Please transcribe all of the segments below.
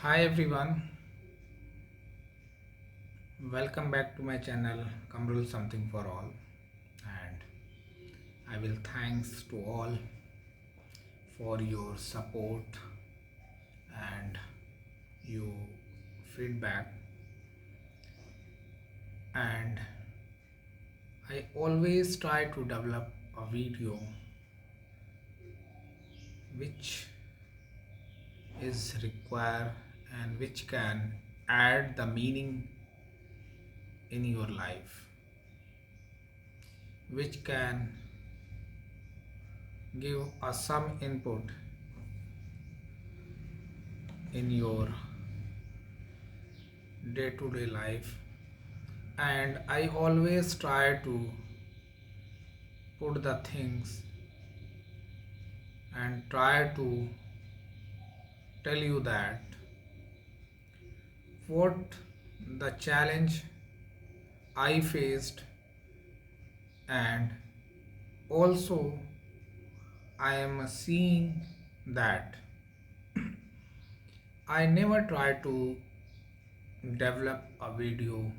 Hi everyone, welcome back to my channel Kamrul Something for All, and I will thanks to all for your support and your feedback. And I always try to develop a video which is required and which can add the meaning in your life, which can give us some input in your day-to-day life. And I always try to put the things and try to tell you that what the challenge I faced, and also I am seeing that I never try to develop a video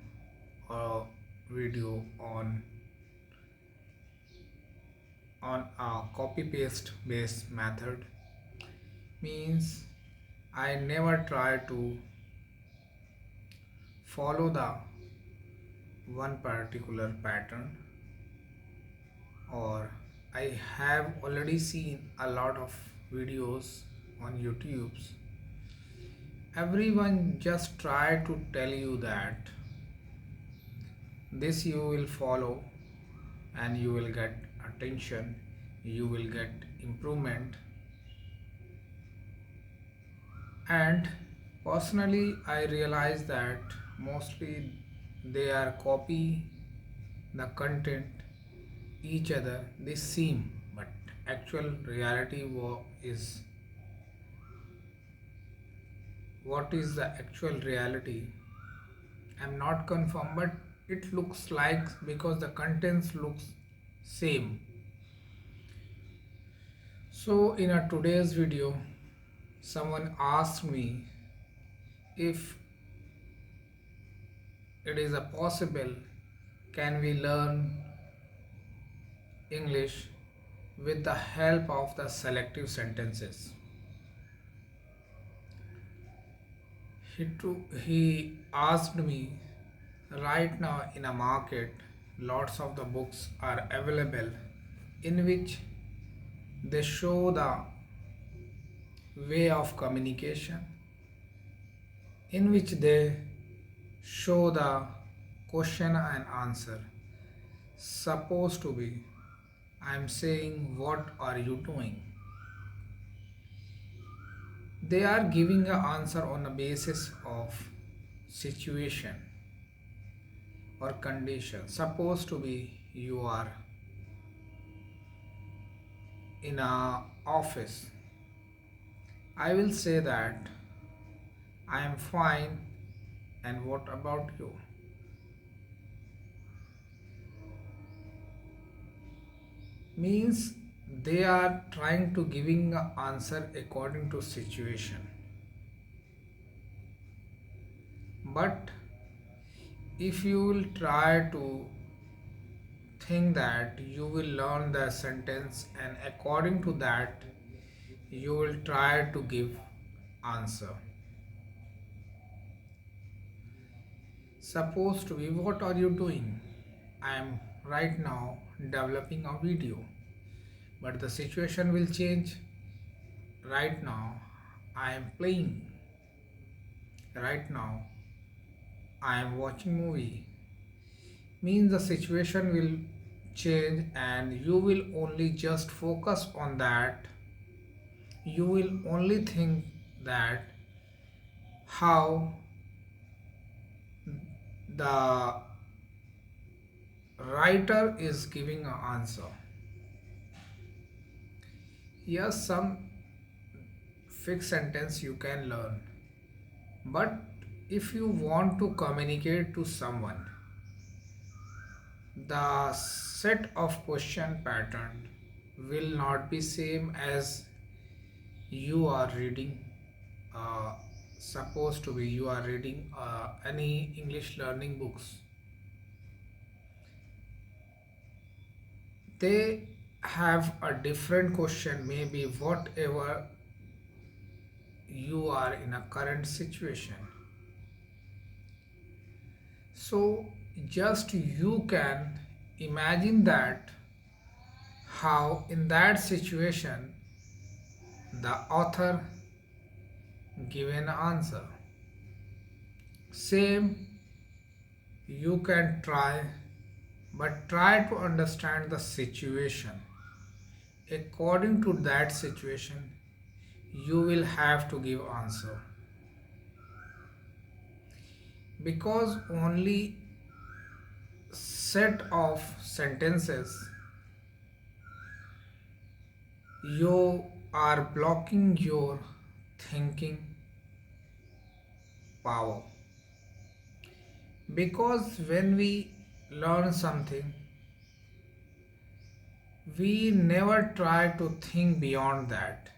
on a copy paste based method. Means I never try to follow the one particular pattern, or I have already seen a lot of videos on YouTube's. Everyone just try to tell you that this you will follow and you will get attention, you will get improvement. And personally I realize that mostly they are copy the content each other, they seem, but actual reality is what is the actual reality, I'm not confirmed, but it looks like, because the contents looks same. So in a today's video someone asked me if it is a possible, can we learn English with the help of the selective sentences. He asked me, right now in a market lots of the books are available in which they show the way of communication, in which they show the question and answer. Supposed to be, I'm saying, what are you doing? They are giving an answer on the basis of situation or condition. Supposed to be you are in a office. I will say that I am fine, and what about you? Means they are trying to giving an answer according to situation. But if you will try to think that you will learn the sentence and according to that you will try to give answer. Supposed to be, what are you doing? I am right now developing a video, but the situation will change. Right now I am playing. Right now I am watching movie. Means the situation will change and you will only just focus on that. You will only think that how the writer is giving an answer. Yes, some fixed sentence you can learn, but if you want to communicate to someone, the set of question pattern will not be same as you are reading a supposed to be you are reading any English learning books, they have a different question, maybe whatever you are in a current situation. So just you can imagine that how in that situation the author give an answer. Same you can try, but try to understand the situation. According to that situation, you will have to give answer, because only set of sentences you are blocking your thinking power. Because when we learn something, we never try to think beyond that,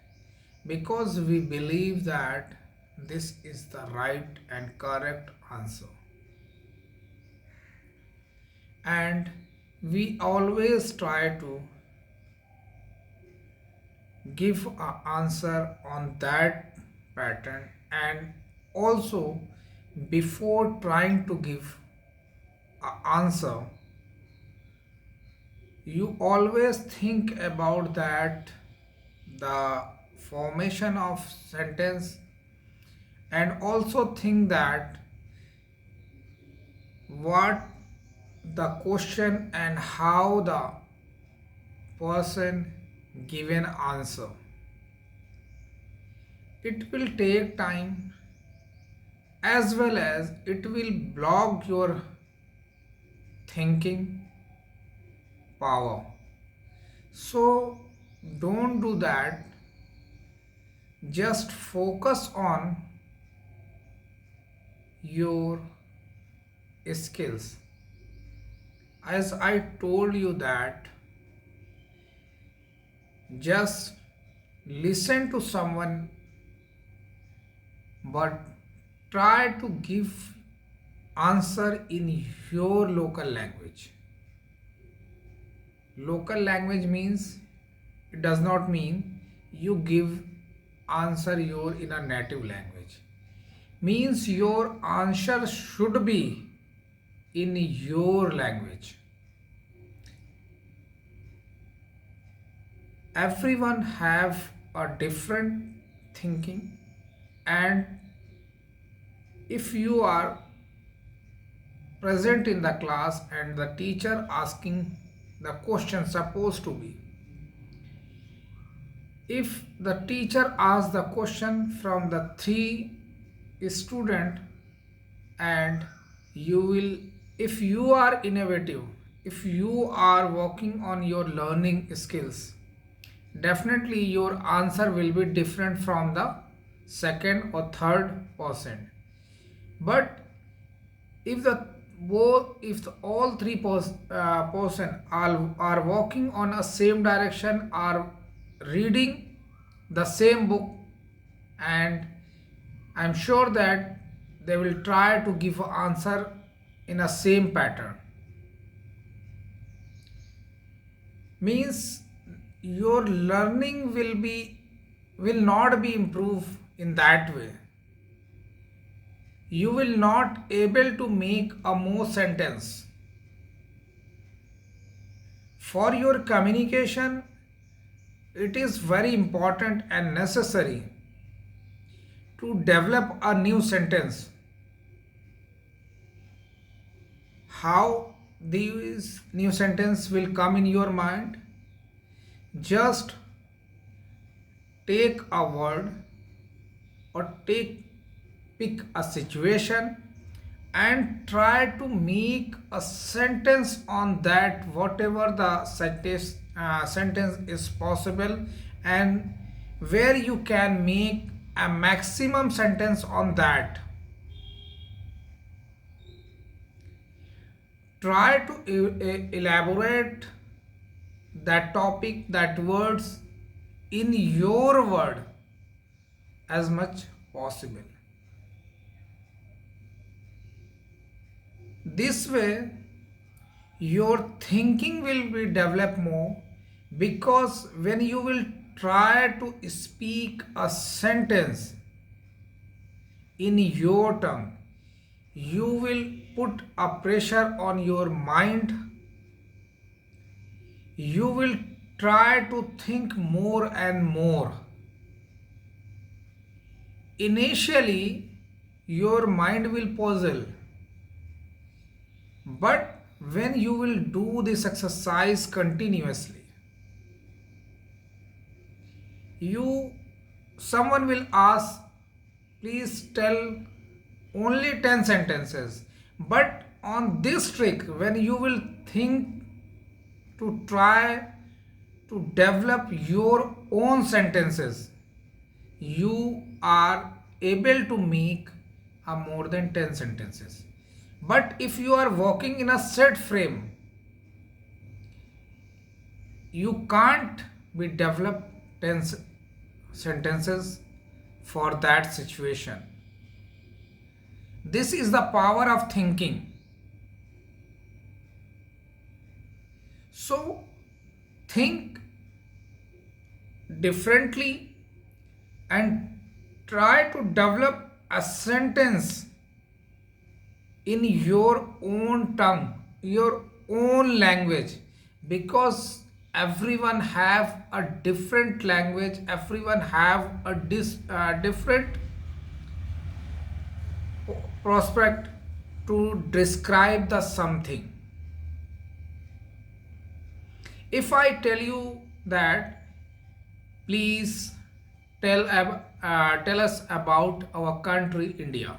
because we believe that this is the right and correct answer, and we always try to give an answer on that pattern. And also, before trying to give an answer, you always think about that the formation of sentence, and also think that what the question and how the person given answer. It will take time, as well as it will block your thinking power. So don't do that. Just focus on your skills. As I told you that just listen to someone, but try to give answer in your local language. Local language means, it does not mean you give answer your in a native language. Means your answer should be in your language. Everyone have a different thinking, and if you are present in the class and the teacher asking the question, supposed to be, if the teacher asks the question from the three student, and you will, if you are innovative, if you are working on your learning skills, definitely your answer will be different from the second or third person. But if the all three person are working on a same direction, are reading the same book, and I'm sure that they will try to give an answer in a same pattern. Means your learning will not be improved in that way. You will not able to make a more sentence. For your communication, it is very important and necessary to develop a new sentence. How these new sentence will come in your mind? Just take a word, or pick a situation, and try to make a sentence on that, whatever the sentence is possible, and where you can make a maximum sentence on that. Try to elaborate that topic, that words, in your word as much possible. This way, your thinking will be developed more, because when you will try to speak a sentence in your tongue, you will put a pressure on your mind. You will try to think more and more. Initially, your mind will puzzle, but when you will do this exercise continuously, you someone will ask, please tell only 10 sentences. But on this trick, when you will think to try to develop your own sentences, you are able to make a more than 10 sentences. But if you are working in a set frame, you can't be develop 10 sentences for that situation. This is the power of thinking. So think differently and try to develop a sentence in your own tongue, your own language, because everyone have a different language, everyone have a different prospect to describe the something. If I tell you that, please tell us about our country India.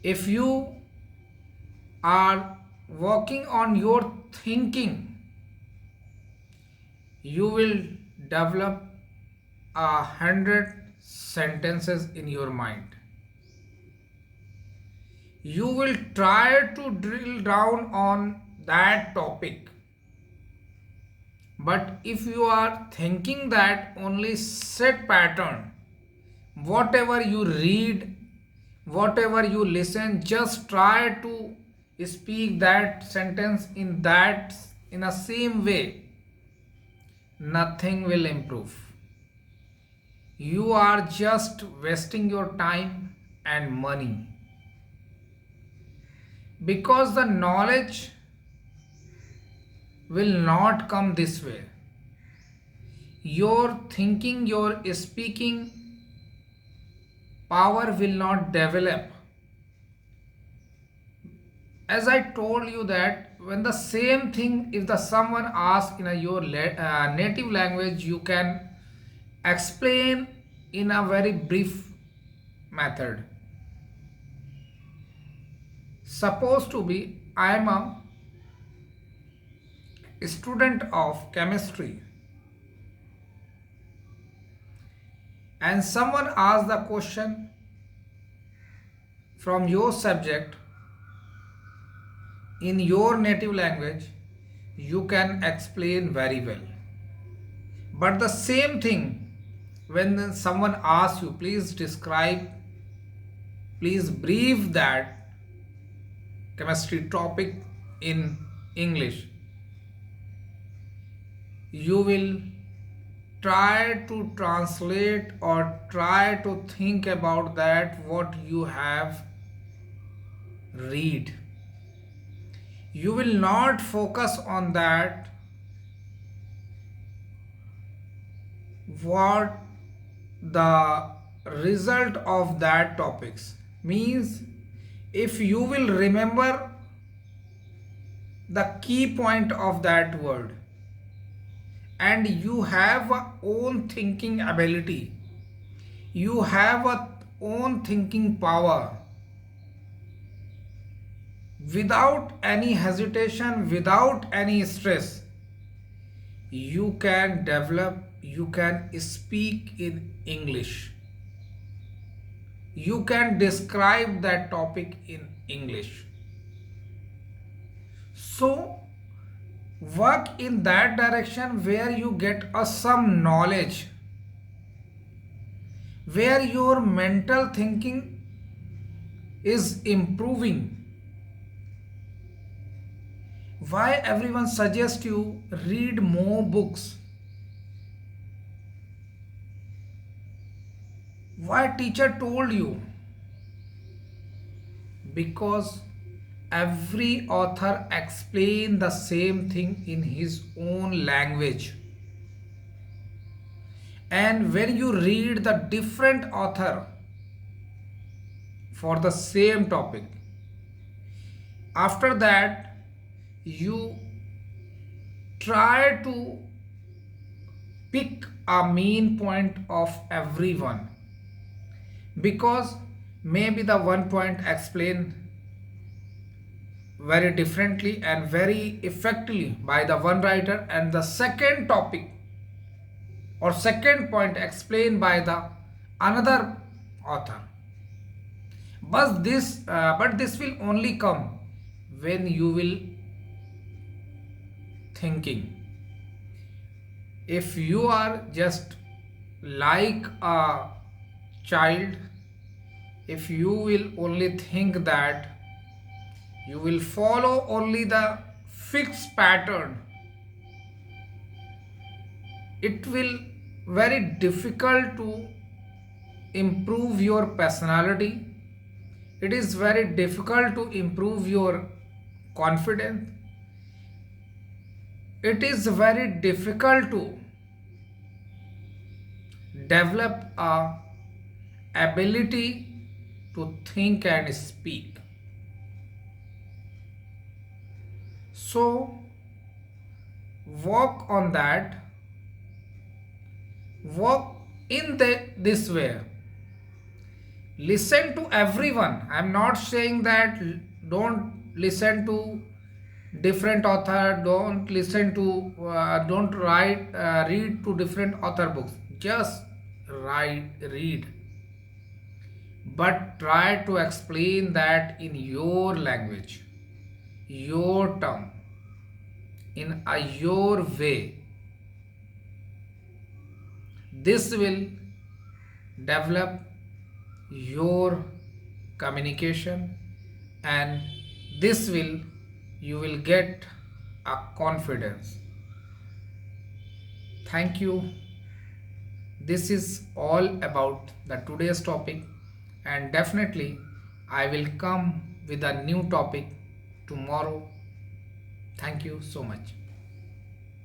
If you are working on your thinking, you will develop 100 sentences in your mind. You will try to drill down on that topic. But if you are thinking that only set pattern, whatever you read, whatever you listen, just try to speak that sentence in a same way, nothing will improve. You are just wasting your time and money, because the knowledge will not come this way. Your thinking, your speaking power will not develop. As I told you that when the same thing, if the someone asks in your native language, you can explain in a very brief method. Suppose to be I am a student of chemistry, and someone asks the question from your subject in your native language, you can explain very well. But the same thing, when someone asks you, please describe, please brief that chemistry topic in English, you will try to translate or try to think about that what you have read. You will not focus on that what the result of that topics means. If you will remember the key point of that word, and you have a own thinking ability, you have a own thinking power, without any hesitation, without any stress, you can develop, you can speak in English, you can describe that topic in English. So work in that direction where you get some knowledge, where your mental thinking is improving. Why everyone suggests you read more books? Why teacher told you? Because every author explain the same thing in his own language. And when you read the different author for the same topic, after that you try to pick a main point of everyone, because maybe the one point explained very differently and very effectively by the one writer, and the second topic or second point explained by the another author. But this will only come when you will thinking. If you are just like a child, if you will only think that you will follow only the fixed pattern, it will very difficult to improve your personality. It is very difficult to improve your confidence. It is very difficult to develop a ability to think and speak. So work on that, work in this way. Listen to everyone. I'm not saying that don't listen to different author, don't listen to don't write read to different author books. Just read, but try to explain that in your language, your tongue, in a your way. This will develop your communication, and this will you will get a confidence. Thank you. This is all about the today's topic, and definitely I will come with a new topic tomorrow. Thank you so much.